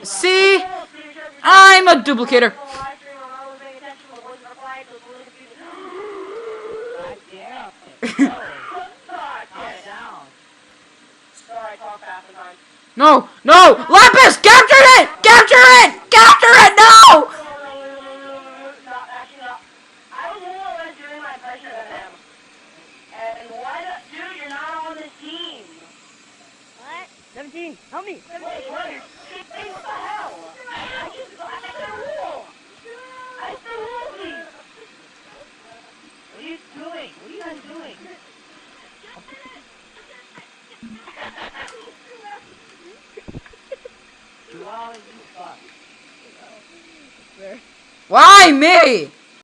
See? I'm a duplicator. No, no! Lapis! Capture it! Capture it! Capture it! No! What? 17, help me! 17. Why me?